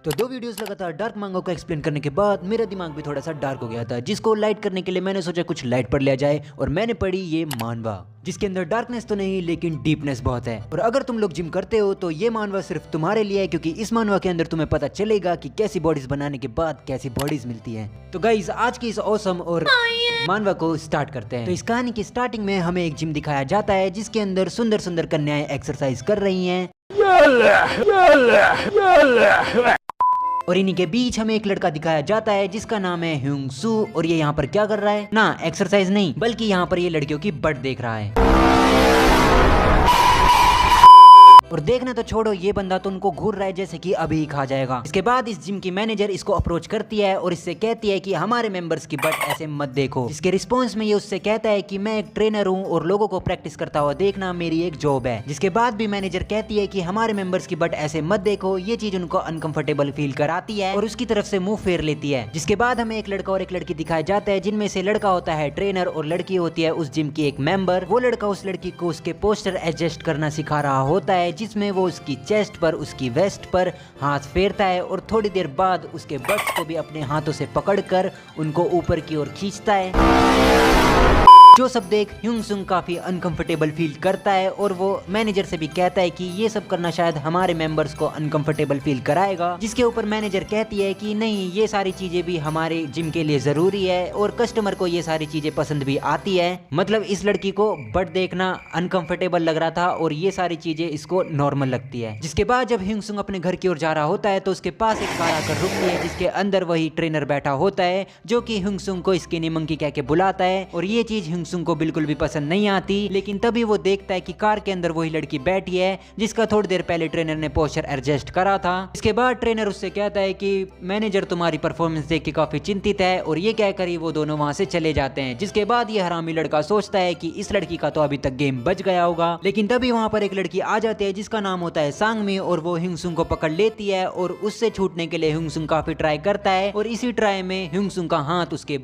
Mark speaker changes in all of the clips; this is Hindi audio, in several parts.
Speaker 1: तो 2 वीडियोस लगातार डार्क मांगा को एक्सप्लेन करने के बाद मेरा दिमाग भी थोड़ा सा डार्क हो गया था, जिसको लाइट करने के लिए मैंने सोचा कुछ लाइट पढ़ लिया जाए और मैंने पढ़ी ये मानवा, जिसके अंदर डार्कनेस तो नहीं लेकिन डीपनेस बहुत है। और अगर तुम लोग जिम करते हो तो ये मानवा सिर्फ तुम्हारे लिए है, क्योंकि इस मानवा के अंदर तुम्हें पता चलेगा कि कैसी बॉडीज बनाने के बाद कैसी बॉडीज मिलती हैं। तो गाइस आज की इस ऑसम और मानवा को स्टार्ट करते हैं। तो इस कहानी की स्टार्टिंग में हमें एक जिम दिखाया जाता है जिसके अंदर सुंदर सुंदर कन्याएं एक्सरसाइज कर रही हैं और इन्हीं के बीच हमें एक लड़का दिखाया जाता है जिसका नाम है ह्यूंग सू। और ये यहाँ पर क्या कर रहा है ना, एक्सरसाइज नहीं बल्कि यहाँ पर ये लड़कियों की बट देख रहा है। और देखना तो छोड़ो, ये बंदा तो उनको घूर रहा है जैसे कि अभी ही खा जाएगा। इसके बाद इस जिम की मैनेजर इसको अप्रोच करती है और इससे कहती है कि हमारे मेंबर्स की बट ऐसे मत देखो। इसके रिस्पॉन्स में ये उससे कहता है कि मैं एक ट्रेनर हूँ और लोगों को प्रैक्टिस करता हुआ देखना मेरी एक जॉब है। जिसके बाद भी मैनेजर कहती है कि हमारे मेंबर्स की बट ऐसे मत देखो। ये चीज उनको अनकंफर्टेबल फील कराती है और उसकी तरफ से मुंह फेर लेती है। जिसके बाद हमें एक लड़का और एक लड़की दिखाया जाता है, जिनमें से लड़का होता है ट्रेनर और लड़की होती है उस जिम की एक मेंबर। वो लड़का उस लड़की को उसके पोस्टर एडजस्ट करना सिखा रहा होता है, जिसमें वो उसकी चेस्ट पर, उसकी वेस्ट पर हाथ फेरता है और थोड़ी देर बाद उसके बट्स को भी अपने हाथों से पकड़कर उनको ऊपर की ओर खींचता है। जो सब देख ह्यूंग सुंग काफी अनकंफर्टेबल फील करता है और वो मैनेजर से भी कहता है कि ये सब करना शायद हमारे मेंबर्स को अनकंफर्टेबल फील कराएगा। जिसके ऊपर मैनेजर कहती है कि नहीं, ये सारी चीजें भी हमारे जिम के लिए जरूरी है और कस्टमर को ये सारी चीजें पसंद भी आती है। मतलब इस लड़की को बट देखना अनकंफर्टेबल लग रहा था और ये सारी चीजें इसको नॉर्मल लगती है। जिसके बाद जब ह्यूंग सुंग अपने घर की ओर जा रहा होता है तो उसके पास एक कार आकर रुकती है, जिसके अंदर वही ट्रेनर बैठा होता है जो कि ह्यूंग सुंग को स्किनी मंकी कह के बुलाता है। और ये चीज ह्यूंग सुंग को बिल्कुल भी पसंद नहीं आती, लेकिन तभी वो देखता है कि कार के अंदर वही लड़की बैठी है जिसका थोड़ी देर पहले ट्रेनर ने पोस्चर एडजस्ट करा था। इसके बाद ट्रेनर उससे कहता है कि मैनेजर तुम्हारी परफॉर्मेंस देख के काफी चिंतित है और ये कहकर ही वो दोनों वहां से चले जाते हैं। जिसके बाद ये हरामी लड़का सोचता है कि इस लड़की का तो अभी तक गेम बच गया होगा, लेकिन तभी वहां पर एक लड़की आ जाती है जिसका नाम होता है सांगमी और वो ह्यूंग सुंग को पकड़ लेती है और उससे छूटने के लिए ह्यूंग सुंग काफी ट्राई करता है और इसी ट्राई में ह्यूंग सुंग का हाथ उसके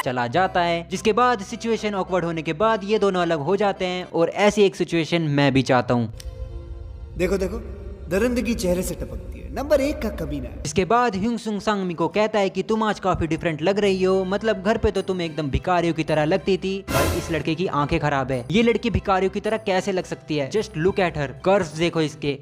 Speaker 1: चला जाता है। जिसके बाद सिचुएशन ऑकवर्ड होने के बाद ये दोनों अलग हो जाते हैं और ऐसी एक सिचुएशन मैं भी चाहता हूँ।
Speaker 2: देखो देखो, दरिंदगी चेहरे से टपकती है, नंबर 1 का कमीना है।
Speaker 1: इसके बाद ह्यूंग सुंग सांगमी को कहता है कि तुम आज काफी डिफरेंट लग रही हो, मतलब घर पे तो तुम एकदम भिखारियों की तरह लगती थी, पर इस लड़के की आंखें खराब है। ये लड़की भिखारियों की तरह कैसे लग सकती है? Just look at her, curves देखो इसके।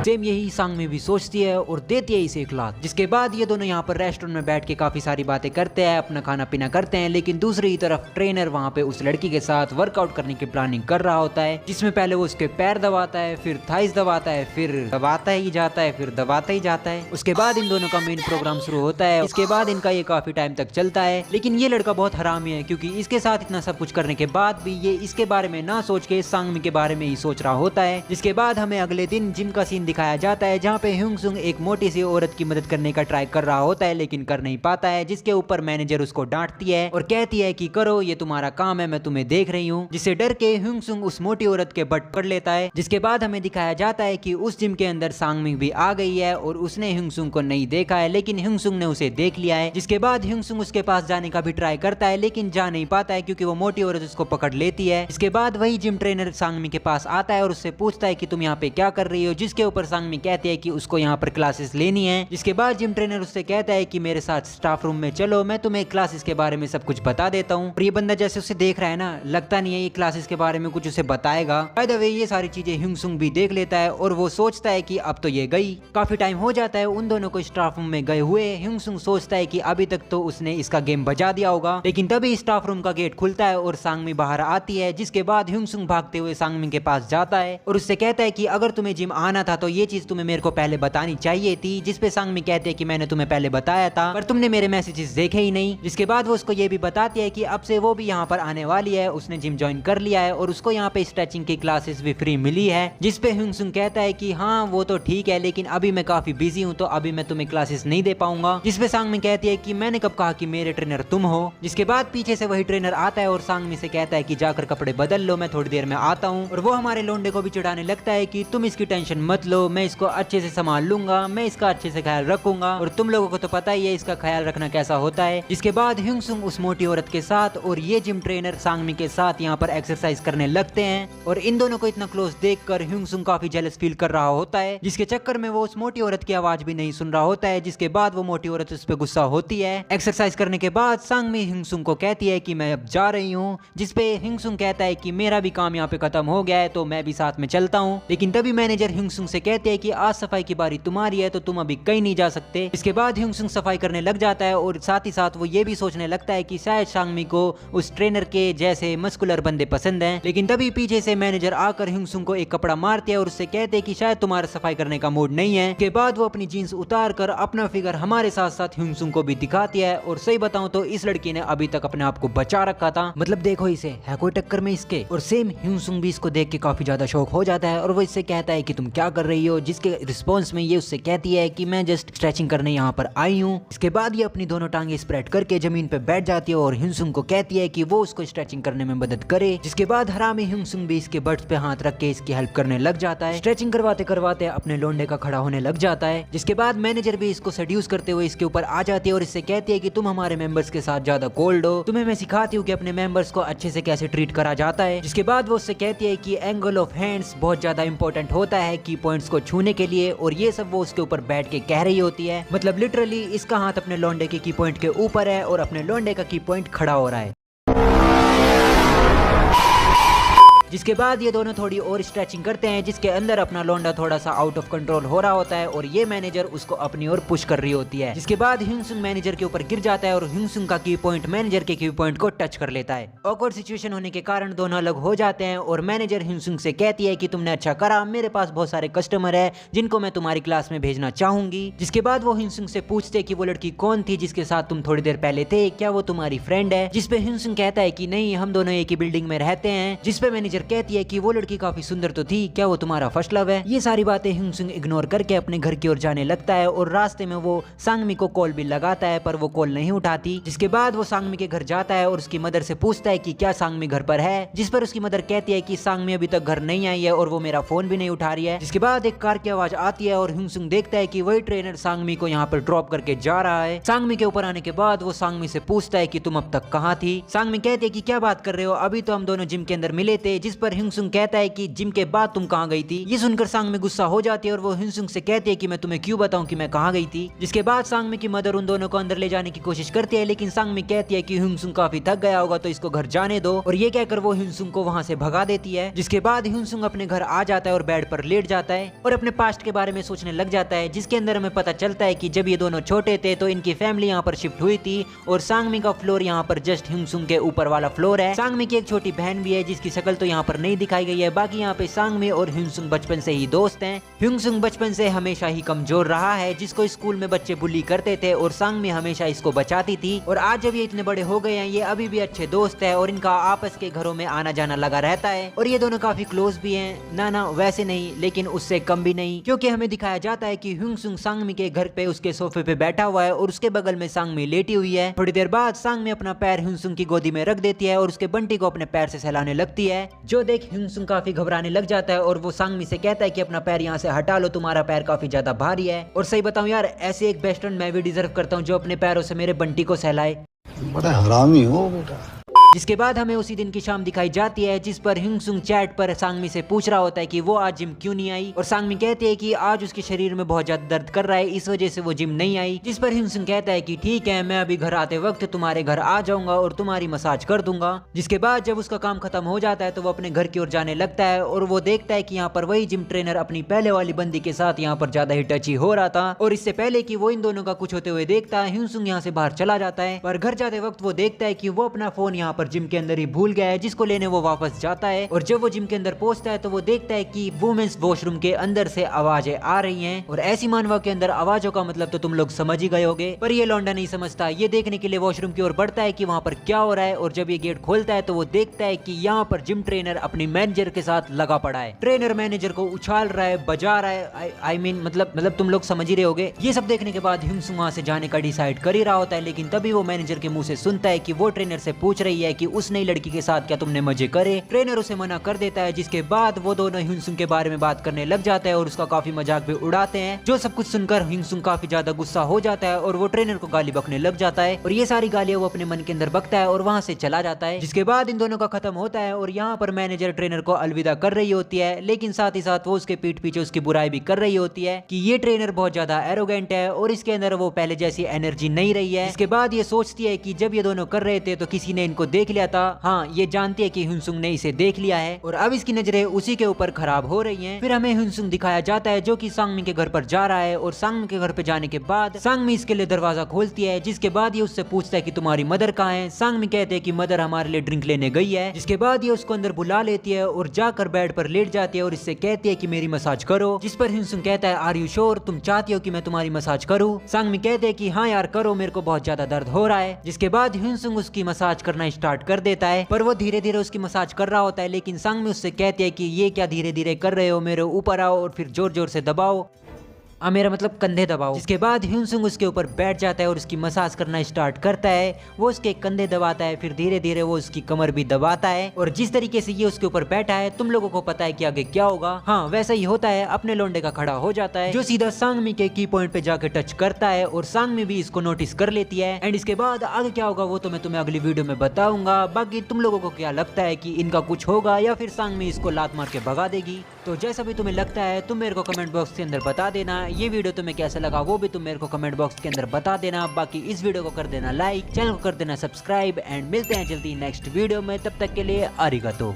Speaker 1: सेम यही सांगमी भी सोचती है और देती है इसे 1 लाख। जिसके बाद ये दोनों यहाँ पर रेस्टोरेंट में बैठ के काफी सारी बातें करते हैं, अपना खाना पीना करते हैं, लेकिन दूसरी तरफ ट्रेनर वहाँ पे उस लड़की के साथ वर्कआउट करने की प्लानिंग कर रहा होता है, जिसमें पहले वो उसके पैर दबाता है, फिर थाइस दबाता है, फिर दबाता ही जाता है, फिर दबाता ही जाता है। उसके बाद इन दोनों का मेन प्रोग्राम शुरू होता है। इसके बाद इनका ये काफी टाइम तक चलता है, लेकिन ये लड़का बहुत हरामी है, क्योंकि इसके साथ इतना सब कुछ करने के बाद भी ये इसके बारे में ना सोच के सांगमी के बारे में ही सोच रहा होता है। जिसके बाद हमें अगले दिन जिम का सीन दिखाया जाता है, जहाँ पे ह्यूंग सुंग एक मोटी सी औरत की मदद करने का ट्राई कर रहा होता है लेकिन कर नहीं पाता है। जिसके ऊपर मैनेजर उसको डांटती है और कहती है कि करो, ये तुम्हारा काम है, मैं तुम्हें देख रही हूँ। जिससे डर के ह्यूंग सुंग उस मोटी औरत के बट पकड़ लेता है। जिसके बाद हमें दिखाया जाता है कि उस जिम के अंदर सांगमी भी आ गई है और उसने ह्यूंग सुंग को नहीं देखा है, लेकिन ह्यूंग सुंग ने उसे देख लिया है। जिसके बाद ह्यूंग सुंग उसके पास जाने का भी ट्राई करता है, लेकिन जा नहीं पाता है क्योंकि वो मोटी औरत उसको पकड़ लेती है। इसके बाद वही जिम ट्रेनर सांगमी के पास आता है और उससे पूछता है कि तुम यहाँ पे क्या कर रही हो? जिसके ऊपर सांगमी कहती है कि उसको यहाँ पर क्लासेस लेनी है। जिसके बाद जिम ट्रेनर उससे कहता है कि मेरे साथ स्टाफ रूम में चलो, मैं तुम्हें क्लासेस के बारे में सब कुछ बता देता हूँ। और ये बंदा जैसे उसे देख रहा है ना, लगता नहीं है ये क्लासेस के बारे में कुछ उसे बताएगा। बाय द वे ये सारी चीजें ह्यूंग सुंग भी देख लेता है और वो सोचता है कि अब तो ये गई। काफी टाइम हो जाता है उन दोनों को स्टाफ रूम में गए हुए। ह्यूंग सुंग सोचता है कि अभी तक तो उसने इसका गेम बजा दिया होगा, लेकिन तभी स्टाफ रूम का गेट खुलता है और सांगमी बाहर आती है। जिसके बाद ह्यूंग सुंग भागते हुए सांगमी के पास जाता है और उससे कहता है कि अगर तुम्हें जिम आना था तो ये चीज तुम्हें मेरे को पहले बतानी चाहिए थी। जिसपे सांगमी कहते हैं कि मैंने तुम्हें पहले बताया था पर तुमने मेरे मैसेजेस देखे ही नहीं। जिसके बाद वो उसको ये भी बताती है कि अब से वो भी यहाँ पर आने वाली है, उसने जिम ज्वाइन कर लिया है और उसको यहाँ पे स्ट्रेचिंग की क्लासेस भी फ्री मिली है। जिसपे ह्यूंग सुंग कहता है कि हाँ वो तो ठीक है, लेकिन अभी मैं काफी बिजी हूँ तो अभी मैं तुम्हें क्लासेस नहीं दे पाऊंगा। जिसपे सांगमी कहती है कि मैंने कब कहा कि मेरे ट्रेनर तुम हो। जिसके बाद पीछे से वही ट्रेनर आता है और सांगमी से कहता है कि जाकर कपड़े बदल लो, मैं थोड़ी देर में आता हूँ। और वो हमारे लोंडे को भी चिढ़ाने लगता है कि तुम इसकी टेंशन मत लो, मैं इसको अच्छे से संभाल लूंगा, मैं इसका अच्छे से ख्याल रखूंगा और तुम लोगों को तो पता ही है इसका ख्याल रखना कैसा होता है। जिसके बाद ह्यूंग सुंग उस मोटी औरत के साथ और ये जिम ट्रेनर सांगमी के साथ यहाँ पर एक्सरसाइज करने लगते हैं और इन दोनों को इतना क्लोज देखकर ह्यूंग सुंग काफी जेलस फील कर रहा होता है, जिसके चक्कर में वो उस मोटी औरत की आवाज भी नहीं सुन रहा होता है, जिसके बाद वो मोटी औरत उस पर गुस्सा होती है। एक्सरसाइज करने के बाद सांगमी हिंगसुंग को कहती है कि मैं अब जा रही हूँ, जिसपे हिंगसुंग कहता है कि मेरा भी काम यहाँ पे खत्म हो गया है तो मैं भी साथ में चलता हूँ। लेकिन तभी मैनेजर हिंगसुंग से कहते हैं कि आज सफाई की बारी तुम्हारी है तो तुम अभी कहीं नहीं जा सकते। इसके बाद हिंगसुंग सफाई करने लग जाता है और साथ ही साथ वो ये भी सोचने लगता है कि शायद सांगमी को उस ट्रेनर के जैसे मस्कुलर बंदे पसंद हैं। लेकिन तभी पीछे से मैनेजर आकर हिंगसुंग को एक कपड़ा मारते हैं और उससे कहते हैं कि शायद तुम्हारा सफाई करने का मूड नहीं है। के बाद वो अपनी जीन्स उतार कर अपना फिगर हमारे साथ साथ हिंगसुंग को भी दिखाती है। और सही बताऊं तो इस लड़की ने अभी तक अपने आप को बचा रखा था, मतलब देखो इसे है कोई टक्कर में इसके। और सेम हिंगसुंग भी इसको देख के काफी ज्यादा शौक हो जाता है और वो इससे कहता है कि तुम क्या कर रही हो, जिसके रिस्पॉन्स में ये उससे कहती है कि मैं जस्ट स्ट्रेचिंग करने यहाँ पर आई हूँ। इसके बाद ये अपनी दोनों टांगे स्प्रेड करके जमीन पे बैठ जाती है और हिंगसुंग को कहती है कि वो उसको स्ट्रेचिंग करने में मदद करे। जिसके बाद हरामी हिंगसुंग भी इसके बट्स पे हाथ रख के इसकी हेल्प करने लग जाता है। स्ट्रेचिंग करवाते करवाते अपने लोंडे का खड़ा होने लग जाता है। जिसके बाद मैनेजर भी इसको सेड्यूस करते हुए इसके ऊपर आ जाती है और इससे कहती है कि तुम हमारे मेंबर्स के साथ ज्यादा कोल्ड हो, तुम्हें मैं सिखाती हूँ कि अपने मेंबर्स को अच्छे से कैसे ट्रीट करा जाता है। जिसके बाद वो उससे कहती है कि एंगल ऑफ हैंड्स बहुत ज्यादा इंपॉर्टेंट होता है की पॉइंट्स को छूने के लिए, और ये सब वो उसके ऊपर बैठ के कह रही होती है। मतलब लिटरली इसका हाथ अपने लोंडे के की पॉइंट के ऊपर है और अपने लोंडे का की पॉइंट खड़ा हो रहा है। जिसके बाद ये दोनों थोड़ी और स्ट्रेचिंग करते हैं, जिसके अंदर अपना लोंडा थोड़ा सा आउट ऑफ कंट्रोल हो रहा होता है और ये मैनेजर उसको अपनी ओर पुश कर रही होती है। जिसके बाद हिंगसुंग मैनेजर के ऊपर गिर जाता है और हिंगसुंग का की पॉइंट मैनेजर के की पॉइंट को टच कर लेता है। ऑकवर्ड सिचुएशन होने के कारण दोनों अलग हो जाते हैं और मैनेजर हिंगसुंग से कहती है कि तुमने अच्छा करा, मेरे पास बहुत सारे कस्टमर है जिनको मैं तुम्हारी क्लास में भेजना चाहूंगी। जिसके बाद वो हिंगसुंग से पूछते कि वो लड़की कौन थी जिसके साथ तुम थोड़ी देर पहले थे, क्या वो तुम्हारी फ्रेंड है? जिसपे हिंगसुंग कहता है कि नहीं, हम दोनों एक ही बिल्डिंग में रहते हैं। जिसपे मैनेजर कहती है कि वो लड़की काफी सुंदर तो थी, क्या वो तुम्हारा फर्स्ट लव है? ये सारी बातें हिंगसुंग इग्नोर करके अपने घर की ओर जाने लगता है और रास्ते में वो सांगमी को कॉल भी लगाता है पर वो कॉल नहीं उठाती। जिसके बाद वो सांगमी के घर जाता है और उसकी मदर से पूछता है कि क्या सांगमी घर पर है? जिस पर उसकी मदर कहती है कि सांगमी अभी तक घर नहीं आई है और वो मेरा फोन भी नहीं उठा रही है। जिसके बाद एक कार की आवाज आती है और हिंगसुंग देखता है कि वही ट्रेनर सांगमी को यहाँ पर ड्रॉप करके जा रहा है। सांगमी के ऊपर आने के बाद वो सांगमी से पूछता है कि तुम अब तक कहाँ थी? सांगमी कहती है कि क्या बात कर रहे हो, अभी तो हम दोनों जिम के अंदर मिले थे। जिस पर हिंगसुंग कहता है कि जिम के बाद तुम कहाँ गई थी? ये सुनकर सांगमी गुस्सा हो जाती है और वो हिंगसुंग से कहती है कि मैं तुम्हें क्यों बताऊं कि मैं कहाँ गई थी। जिसके बाद सांगमी की मदर उन दोनों को अंदर ले जाने की कोशिश करती है, लेकिन सांगमी कहती है कि हिंगसुंग काफी थक गया होगा तो इसको घर जाने दो, और ये कहकर वो हिंगसुंग को वहां से भगा देती है। जिसके बाद हिंगसुंग अपने घर आ जाता है और बेड पर लेट जाता है और अपने पास्ट के बारे में सोचने लग जाता है, जिसके अंदर हमें पता चलता है कि जब ये दोनों छोटे थे तो इनकी फैमिली यहाँ पर शिफ्ट हुई थी और सांगमी का फ्लोर यहाँ पर जस्ट हिंगसुंग के ऊपर वाला फ्लोर है। सांगमी की एक छोटी बहन भी है जिसकी शक्ल तो यहाँ पर नहीं दिखाई गई है। बाकी यहाँ पे सांगमी और हिंगसुंग बचपन से ही दोस्त हैं। हिंगसुंग बचपन से हमेशा ही कमजोर रहा है, जिसको स्कूल में बच्चे बुली करते थे और सांगमी हमेशा इसको बचाती थी। और आज जब ये इतने बड़े हो गए हैं, ये अभी भी अच्छे दोस्त है और इनका आपस के घरों में आना जाना लगा रहता है और ये दोनों काफी क्लोज भी हैं। ना वैसे नहीं, लेकिन उससे कम भी नहीं, क्योंकि हमें दिखाया जाता है कि हिंगसुंग सांगमी के घर पे उसके सोफे पे बैठा हुआ है और उसके बगल में सांगमी लेटी हुई है। थोड़ी देर बाद सांगमी अपना पैर हिंगसुंग की गोदी में रख देती है और उसके बंटी को अपने पैर से सहलाने लगती है, जो देख हिंगसुंग काफी घबराने लग जाता है और वो सांगमी से कहता है कि अपना पैर यहाँ से हटा लो, तुम्हारा पैर काफी ज्यादा भारी है। और सही बताऊं यार, ऐसे एक बेस्ट फ्रेंड मैं भी डिजर्व करता हूँ जो अपने पैरों से मेरे बंटी को सहलाए।
Speaker 3: बड़ा हरामी हो बेटा।
Speaker 1: जिसके बाद हमें उसी दिन की शाम दिखाई जाती है, जिस पर हिंगसुंग चैट पर सांगमी से पूछ रहा होता है कि वो आज जिम क्यों नहीं आई, और सांगमी कहती है कि आज उसके शरीर में बहुत ज्यादा दर्द कर रहा है, इस वजह से वो जिम नहीं आई। जिस पर हिंगसुंग कहता है कि ठीक है, मैं अभी घर आते वक्त तुम्हारे घर आ जाऊंगा और तुम्हारी मसाज कर दूंगा। जिसके बाद जब उसका काम खत्म हो जाता है तो वो अपने घर की ओर जाने लगता है और वो देखता है कि यहाँ पर वही जिम ट्रेनर अपनी पहले वाली बंदी के साथ यहाँ पर ज्यादा ही टची हो रहा था, और इससे पहले कि वो इन दोनों का कुछ होते हुए देखता है, हिंगसुंग यहाँ से बाहर चला जाता है। पर घर जाते वक्त वो देखता है कि वो अपना फोन यहाँ पर जिम के अंदर ही भूल गया है, जिसको लेने वो वापस जाता है। और जब वो जिम के अंदर पहुंचता है तो वो देखता है कि वुमेन्स वॉशरूम के अंदर से आवाजें आ रही हैं, और ऐसी मानवा के अंदर आवाजों का मतलब तो तुम लोग समझ ही गए होगे। पर ये लौंडा नहीं समझता, ये देखने के लिए वॉशरूम की ओर बढ़ता है कि वहाँ पर क्या हो रहा है, और जब ये गेट खोलता है तो वो देखता है कि यहाँ पर जिम ट्रेनर अपनी मैनेजर के साथ लगा पड़ा है। ट्रेनर मैनेजर को उछाल रहा है, बजा रहा है, आई मीन मतलब तुम लोग समझ ही रहे होगे। ये सब देखने के बाद हिंगसुंग वहाँ से जाने का डिसाइड कर ही रहा होता है, लेकिन तभी वो मैनेजर के मुंह से सुनता है कि वो ट्रेनर से पूछ रही है है कि उस नई लड़की के साथ क्या तुमने मजे करे। ट्रेनर उसे मना कर देता है, जिसके बाद वो दोनों ह्यूनसुंग के बारे में बात करने लग जाता है और उसका काफी मजाक भी उड़ाते हैं। जो सब कुछ सुनकर ह्यूनसुंग काफी ज्यादा गुस्सा हो जाता है और वो ट्रेनर को गाली बकने लग जाता है और ये सारी गालियां वो अपने मन के अंदर बकता है और वहां से चला जाता है। जिसके बाद इन दोनों का खत्म होता है और यहाँ पर मैनेजर ट्रेनर को अलविदा कर रही होती है, लेकिन साथ ही साथ वो उसके पीठ पीछे उसकी बुराई भी कर रही होती है कि ये ट्रेनर बहुत ज्यादा एरोगेंट है और इसके अंदर वो पहले जैसी एनर्जी नहीं रही है। इसके बाद ये सोचती है कि जब ये दोनों कर रहे थे तो किसी ने इनको देख लिया था। हाँ, ये जानती है कि ह्यूनसुंग ने इसे देख लिया है और अब इसकी नजरें उसी के ऊपर खराब हो रही हैं। फिर हमें ह्यूनसुंग दिखाया जाता है जो कि सांगमी के घर पर जा रहा है और सांगमी के घर पे जाने के बाद सांगमी इसके लिए दरवाजा खोलती है, जिसके बाद ये उससे पूछता है कि तुम्हारी मदर कहाँ है। सांगमी कहते हैं कि मदर हमारे लिए ड्रिंक लेने गई है। जिसके बाद ये उसको अंदर बुला लेती है और जाकर बेड पर लेट जाती है और इससे कहती है कि मेरी मसाज करो। जिस पर ह्यूनसुंग कहता है आर यू श्योर, तुम चाहती हो कि मैं तुम्हारी मसाज करूं। सांगमी कहते हैं कि हाँ यार करो, मेरे को बहुत ज्यादा दर्द हो रहा है। जिसके बाद ह्यूनसुंग उसकी मसाज करना स्टार्ट कर देता है, पर वो धीरे धीरे उसकी मसाज कर रहा होता है, लेकिन सांगमी उससे कहती है कि ये क्या धीरे धीरे कर रहे हो, मेरे ऊपर आओ और फिर जोर जोर से दबाओ, मेरा मतलब कंधे दबाओ। जिसके बाद ह्यूनसुंग उसके ऊपर बैठ जाता है और उसकी मसाज करना स्टार्ट करता है। वो उसके कंधे दबाता है, फिर धीरे धीरे वो उसकी कमर भी दबाता है और जिस तरीके से ये उसके ऊपर बैठा है तुम लोगों को पता है कि आगे क्या होगा। हाँ, वैसा ही होता है, अपने लोंडे का खड़ा हो जाता है जो सीधा सांगमी के की पॉइंट पे जाके टच करता है और सांगमी भी इसको नोटिस कर लेती है। एंड इसके बाद आगे क्या होगा वो तो मैं तुम्हें अगली वीडियो में बताऊंगा। बाकी तुम लोगों को क्या लगता है कि इनका कुछ होगा या फिर सांगमी इसको लात मार के भगा देगी? तो जैसा भी तुम्हें लगता है तुम मेरे को कमेंट बॉक्स के अंदर बता देना। ये वीडियो तुम्हें कैसा लगा वो भी तुम मेरे को कमेंट बॉक्स के अंदर बता देना। बाकी इस वीडियो को कर देना लाइक, चैनल को कर देना सब्सक्राइब एंड मिलते हैं जल्दी नेक्स्ट वीडियो में। तब तक के लिए आरिगातो।